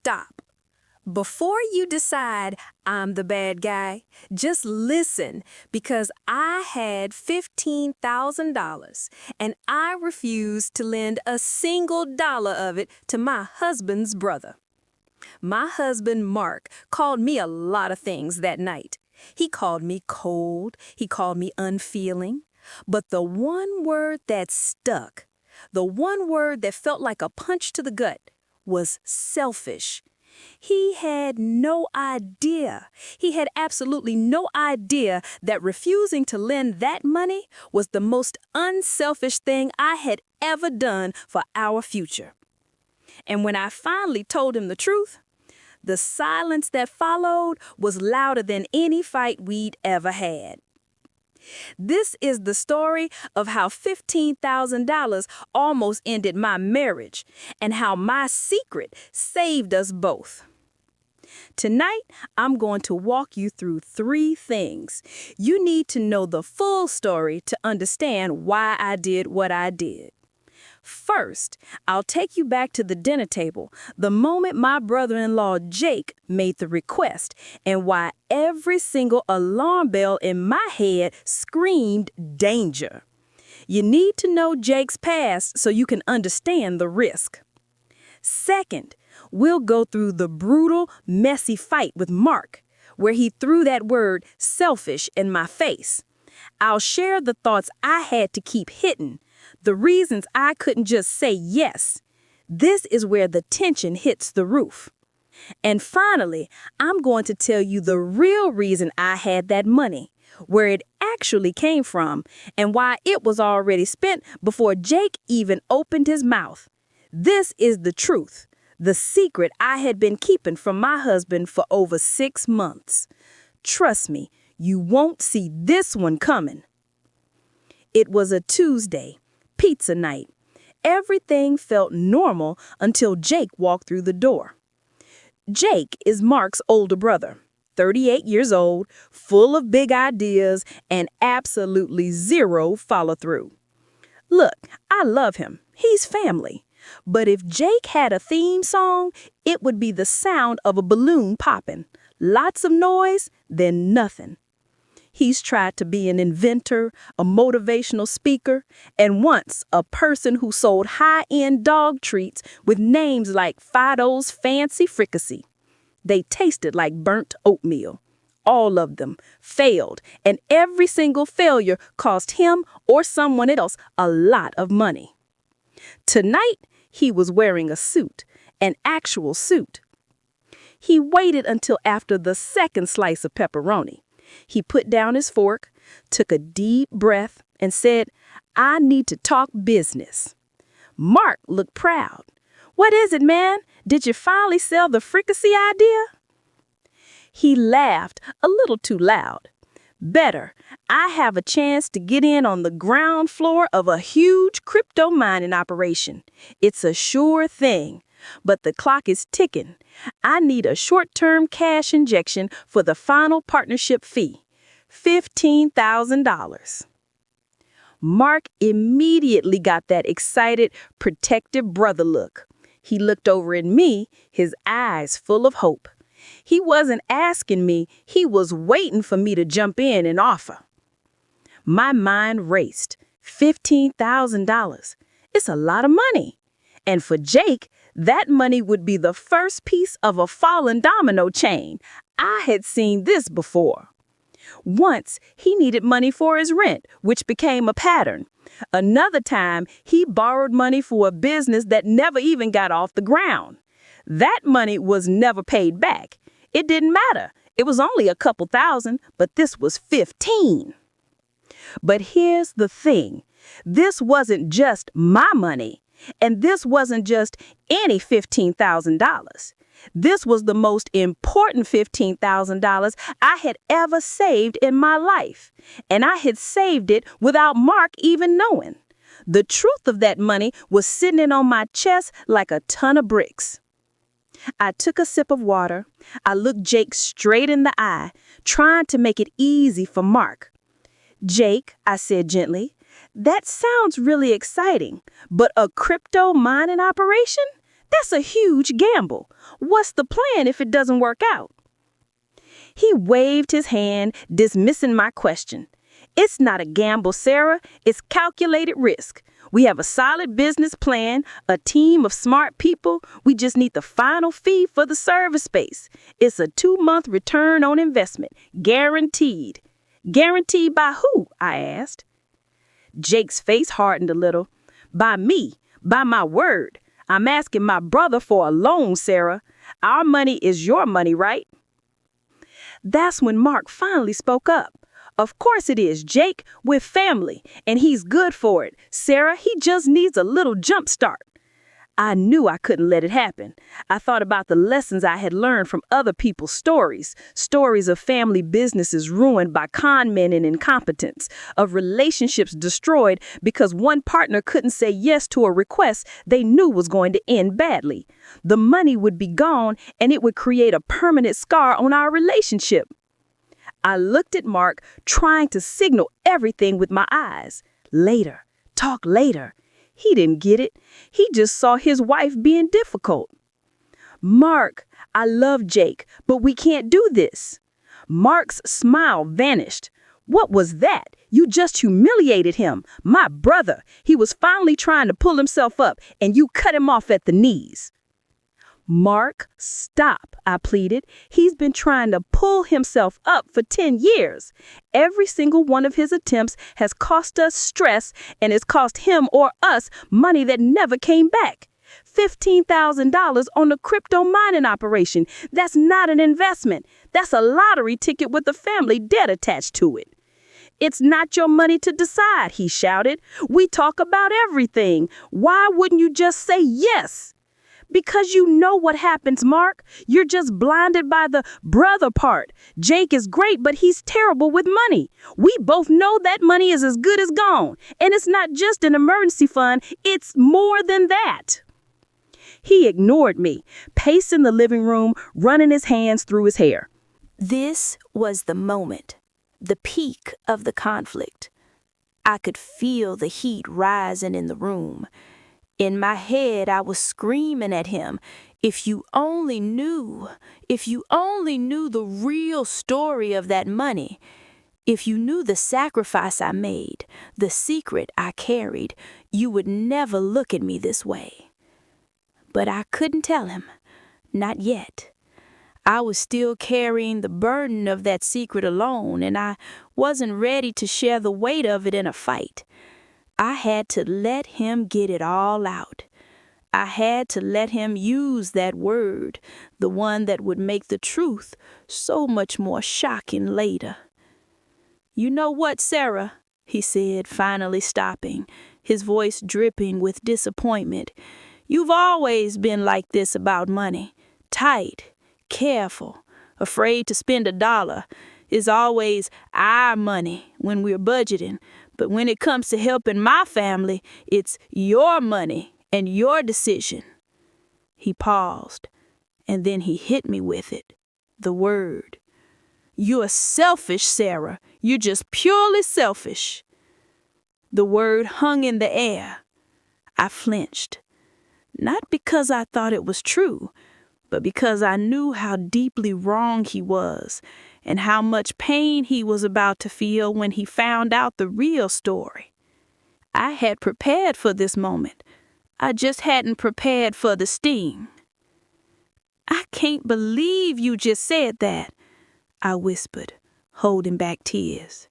stop. Before you decide I'm the bad guy, just listen because I had $15,000 and I refused to lend a single dollar of it to my husband's brother. My husband, Mark, called me a lot of things that night. He called me cold, he called me unfeeling, but the one word that stuck, the one word that felt like a punch to the gut, was selfish. He had no idea. He had absolutely no idea that refusing to lend that money was the most unselfish thing I had ever done for our future. And when I finally told him the truth, the silence that followed was louder than any fight we'd ever had. This is the story of how $15,000 almost ended my marriage and how my secret saved us both. Tonight, I'm going to walk you through 3 things. You need to know the full story to understand why I did what I did. First, I'll take you back to the dinner table, the moment my brother-in-law Jake made the request, and why every single alarm bell in my head screamed danger. You need to know Jake's past so you can understand the risk. Second, we'll go through the brutal, messy fight with Mark, where he threw that word selfish in my face. I'll share the thoughts I had to keep hidden, the reasons I couldn't just say yes. This is where the tension hits the roof. And finally, I'm going to tell you the real reason I had that money, where it actually came from, and why it was already spent before Jake even opened his mouth. This is the truth, the secret I had been keeping from my husband for over 6 months. Trust me, you won't see this one coming. It was a Tuesday, pizza night. Everything felt normal until Jake walked through the door. Jake is Mark's older brother, 38 years old, full of big ideas and absolutely zero follow-through. Look, I love him. He's family. But if Jake had a theme song, it would be the sound of a balloon popping. Lots of noise, then nothing. He's tried to be an inventor, a motivational speaker, and once a person who sold high-end dog treats with names like Fido's Fancy Fricassee. They tasted like burnt oatmeal. All of them failed, and every single failure cost him or someone else a lot of money. Tonight, he was wearing a suit, an actual suit. He waited until after the second slice of pepperoni. He put down his fork, took a deep breath, and said, "I need to talk business." Mark looked proud. "What is it, man? Did you finally sell the fricassee idea?" He laughed a little too loud. "Better. I have a chance to get in on the ground floor of a huge crypto mining operation. It's a sure thing. But the clock is ticking. I need a short-term cash injection for the final partnership fee, $15,000. Mark immediately got that excited, protective brother look. He looked over at me, his eyes full of hope. He wasn't asking me, he was waiting for me to jump in and offer. My mind raced. $15,000. It's a lot of money. And for Jake, that money would be the first piece of a fallen domino chain. I had seen this before. Once, he needed money for his rent, which became a pattern. Another time, he borrowed money for a business that never even got off the ground. That money was never paid back. It didn't matter. It was only a couple thousand, but this was 15. But here's the thing. This wasn't just my money. And this wasn't just any $15,000. This was the most important $15,000 I had ever saved in my life. And I had saved it without Mark even knowing. The truth of that money was sitting on my chest like a ton of bricks. I took a sip of water. I looked Jake straight in the eye, trying to make it easy for Mark. "Jake," I said gently, "that sounds really exciting, but a crypto mining operation? That's a huge gamble. What's the plan if it doesn't work out? He waved his hand, dismissing my question. It's not a gamble, Sarah. It's calculated risk. We have a solid business plan, a team of smart people. We just need the final fee for the service space. It's a 2-month return on investment, guaranteed. Guaranteed by who? I asked. Jake's face hardened a little. By me, by my word. I'm asking my brother for a loan, Sarah. Our money is your money, right? That's when Mark finally spoke up. Of course it is, Jake. We're family, and he's good for it. Sarah, he just needs a little jump start. I knew I couldn't let it happen. I thought about the lessons I had learned from other people's stories of family businesses ruined by con men and incompetence, of relationships destroyed because one partner couldn't say yes to a request they knew was going to end badly. The money would be gone, and it would create a permanent scar on our relationship. I looked at Mark, trying to signal everything with my eyes. Later. Talk later. He didn't get it. He just saw his wife being difficult. Mark, I love Jake, but we can't do this. Mark's smile vanished. What was that? You just humiliated him. My brother. He was finally trying to pull himself up, and you cut him off at the knees. Mark, stop, I pleaded. He's been trying to pull himself up for 10 years. Every single one of his attempts has cost us stress and has cost him or us money that never came back. $15,000 on a crypto mining operation. That's not an investment. That's a lottery ticket with a family debt attached to it. It's not your money to decide, he shouted. We talk about everything. Why wouldn't you just say yes? Because you know what happens, Mark. You're just blinded by the brother part. Jake is great, but he's terrible with money. We both know that money is as good as gone. And it's not just an emergency fund. It's more than that. He ignored me, paced in the living room, running his hands through his hair. This was the moment, the peak of the conflict. I could feel the heat rising in the room. In my head, I was screaming at him, if you only knew the real story of that money, if you knew the sacrifice I made, the secret I carried, you would never look at me this way. But I couldn't tell him, not yet. I was still carrying the burden of that secret alone, and I wasn't ready to share the weight of it in a fight. I had to let him get it all out. I had to let him use that word, the one that would make the truth so much more shocking later. You know what, Sarah? He said, finally stopping, his voice dripping with disappointment. You've always been like this about money. Tight, careful, afraid to spend a dollar. It's always our money when we're budgeting. But when it comes to helping my family, it's your money and your decision. He paused, and then he hit me with it, the word. You're selfish, Sarah. You're just purely selfish. The word hung in the air. I flinched, not because I thought it was true, but because I knew how deeply wrong he was and how much pain he was about to feel when he found out the real story. I had prepared for this moment. I just hadn't prepared for the sting. I can't believe you just said that, I whispered, holding back tears.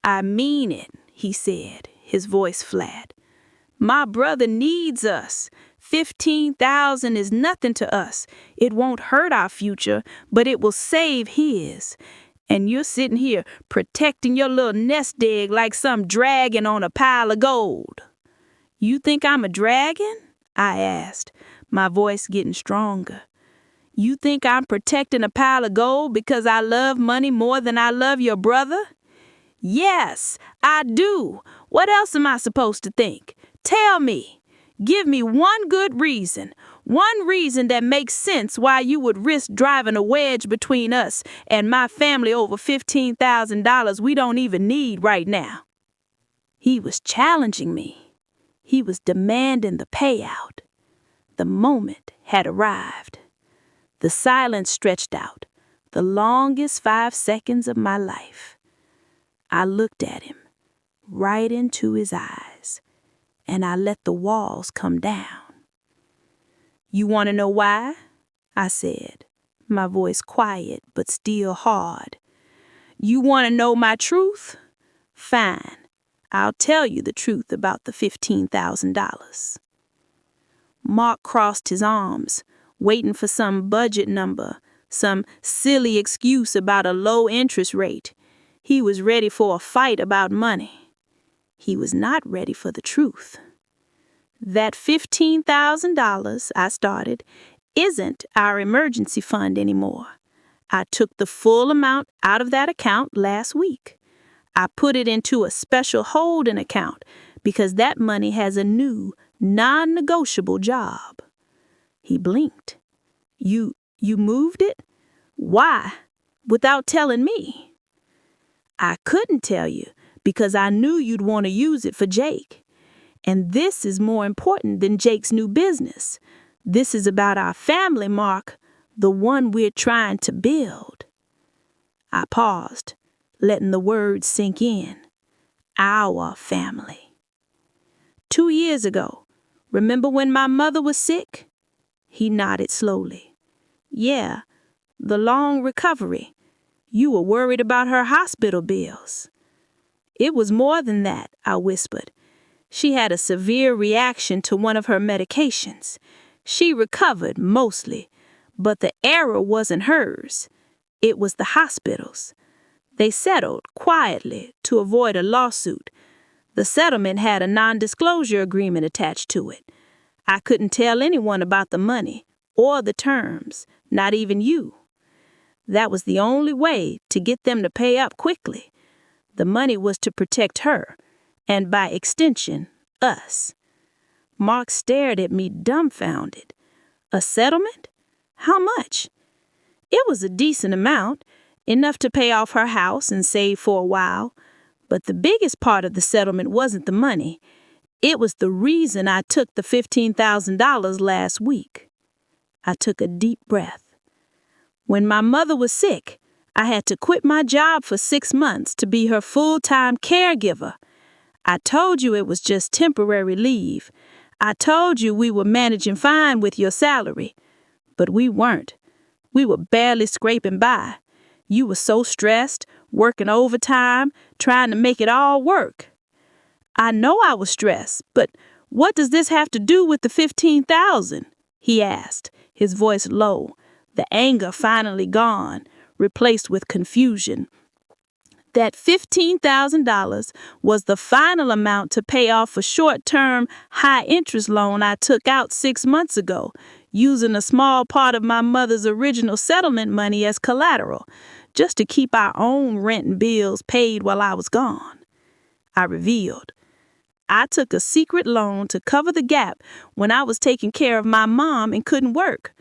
I mean it, he said, his voice flat. My brother needs us. $15,000 is nothing to us. It won't hurt our future, but it will save his. And you're sitting here protecting your little nest egg like some dragon on a pile of gold. You think I'm a dragon? I asked, my voice getting stronger. You think I'm protecting a pile of gold because I love money more than I love your brother? Yes, I do. What else am I supposed to think? Tell me. Give me one good reason. One reason that makes sense why you would risk driving a wedge between us and my family over $15,000 we don't even need right now. He was challenging me. He was demanding the payout. The moment had arrived. The silence stretched out, the longest 5 seconds of my life. I looked at him, right into his eyes, and I let the walls come down. "You want to know why?" I said, my voice quiet but still hard. "You want to know my truth? Fine, I'll tell you the truth about the $15,000. Mark crossed his arms, waiting for some budget number, some silly excuse about a low interest rate. He was ready for a fight about money. He was not ready for the truth. "That $15,000, I started, isn't our emergency fund anymore. I took the full amount out of that account last week. I put it into a special holding account because that money has a new, non-negotiable job." He blinked. You moved it? Why? Without telling me?" "I couldn't tell you because I knew you'd want to use it for Jake. And this is more important than Jake's new business. This is about our family, Mark, the one we're trying to build." I paused, letting the words sink in. Our family. 2 years ago, remember when my mother was sick? He nodded slowly. "Yeah, the long recovery. You were worried about her hospital bills." "It was more than that," I whispered. "She had a severe reaction to one of her medications. She recovered mostly, but the error wasn't hers. It was the hospital's. They settled quietly to avoid a lawsuit. The settlement had a non-disclosure agreement attached to it. I couldn't tell anyone about the money or the terms, not even you. That was the only way to get them to pay up quickly. The money was to protect her, and by extension, us." Mark stared at me dumbfounded. "A settlement? How much?" "It was a decent amount, enough to pay off her house and save for a while. But the biggest part of the settlement wasn't the money. It was the reason I took the $15,000 last week." I took a deep breath. "When my mother was sick, I had to quit my job for 6 months to be her full-time caregiver. I told you it was just temporary leave. I told you we were managing fine with your salary. But we weren't. We were barely scraping by. You were so stressed, working overtime, trying to make it all work." "I know I was stressed, but what does this have to do with the $15,000? He asked, his voice low, the anger finally gone, replaced with confusion. "That $15,000 was the final amount to pay off a short-term, high-interest loan I took out 6 months ago, using a small part of my mother's original settlement money as collateral, just to keep our own rent and bills paid while I was gone." I revealed. "I took a secret loan to cover the gap when I was taking care of my mom and couldn't work.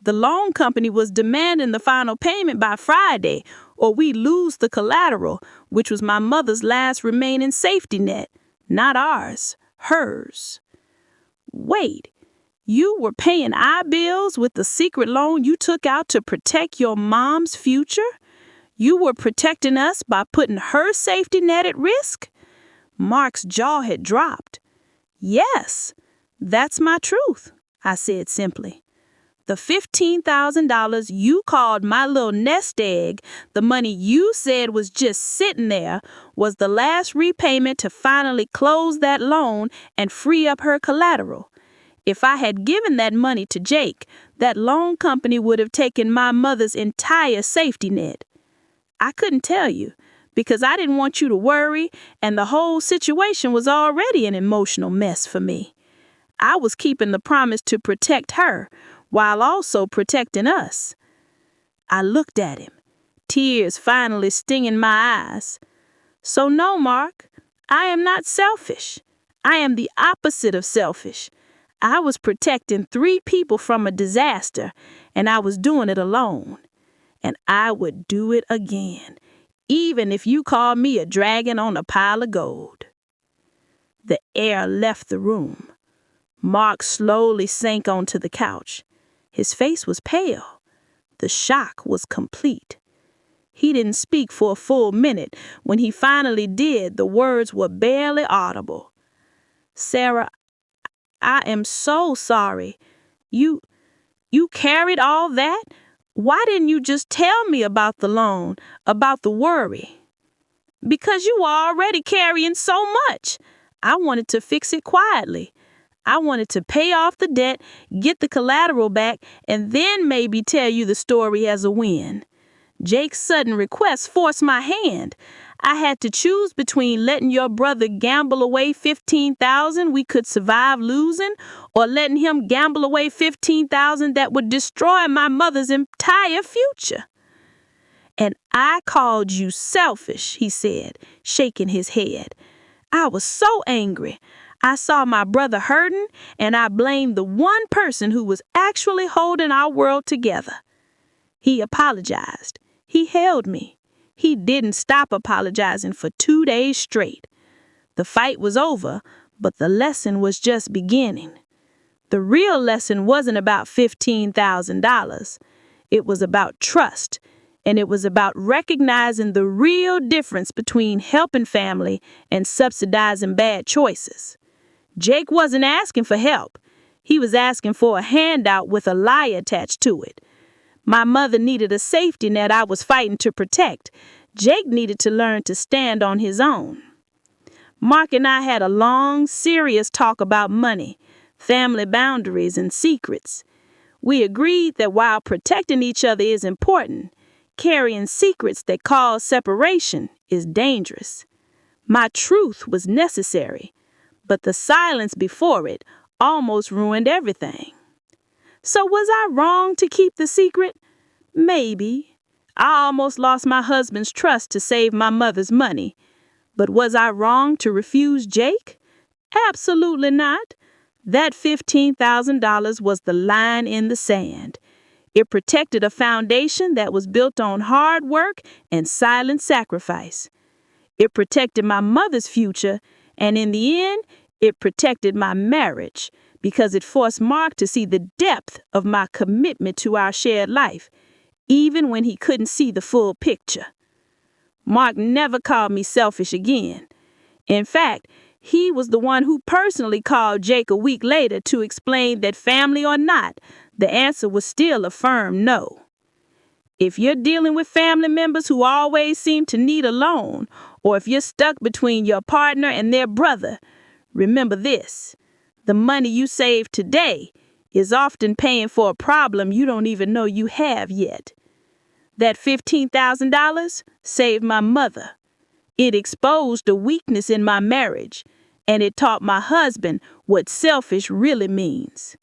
The loan company was demanding the final payment by Friday, or we lose the collateral, which was my mother's last remaining safety net. Not ours, hers." "Wait, you were paying our bills with the secret loan you took out to protect your mom's future? You were protecting us by putting her safety net at risk?" Mark's jaw had dropped. "Yes, that's my truth," I said simply. "The $15,000 you called my little nest egg, the money you said was just sitting there, was the last repayment to finally close that loan and free up her collateral. If I had given that money to Jake, that loan company would have taken my mother's entire safety net. I couldn't tell you, because I didn't want you to worry, and the whole situation was already an emotional mess for me. I was keeping the promise to protect her, while also protecting us." I looked at him, tears finally stinging my eyes. "So no, Mark, I am not selfish. I am the opposite of selfish. I was protecting 3 people from a disaster, and I was doing it alone. And I would do it again, even if you called me a dragon on a pile of gold." The air left the room. Mark slowly sank onto the couch. His face was pale. The shock was complete. He didn't speak for a full minute. When he finally did, the words were barely audible. "Sarah, I am so sorry. You carried all that? Why didn't you just tell me about the loan, about the worry?" "Because you were already carrying so much. I wanted to fix it quietly. I wanted to pay off the debt, get the collateral back, and then maybe tell you the story as a win. Jake's sudden request forced my hand. I had to choose between letting your brother gamble away $15,000 we could survive losing, or letting him gamble away $15,000 that would destroy my mother's entire future." "And I called you selfish," he said, shaking his head. "I was so angry. I saw my brother hurting, and I blamed the one person who was actually holding our world together." He apologized. He held me. He didn't stop apologizing for 2 days straight. The fight was over, but the lesson was just beginning. The real lesson wasn't about $15,000. It was about trust, and it was about recognizing the real difference between helping family and subsidizing bad choices. Jake wasn't asking for help. He was asking for a handout with a lie attached to it. My mother needed a safety net I was fighting to protect. Jake needed to learn to stand on his own. Mark and I had a long, serious talk about money, family boundaries, and secrets. We agreed that while protecting each other is important, carrying secrets that cause separation is dangerous. My truth was necessary, but the silence before it almost ruined everything. So was I wrong to keep the secret? Maybe. I almost lost my husband's trust to save my mother's money. But was I wrong to refuse Jake? Absolutely not. That $15,000 was the line in the sand. It protected a foundation that was built on hard work and silent sacrifice. It protected my mother's future, and in the end, it protected my marriage because it forced Mark to see the depth of my commitment to our shared life, even when he couldn't see the full picture. Mark never called me selfish again. In fact, he was the one who personally called Jake a week later to explain that, family or not, the answer was still a firm no. If you're dealing with family members who always seem to need a loan, or if you're stuck between your partner and their brother, remember this: the money you save today is often paying for a problem you don't even know you have yet. That $15,000 saved my mother. It exposed a weakness in my marriage, and it taught my husband what selfish really means.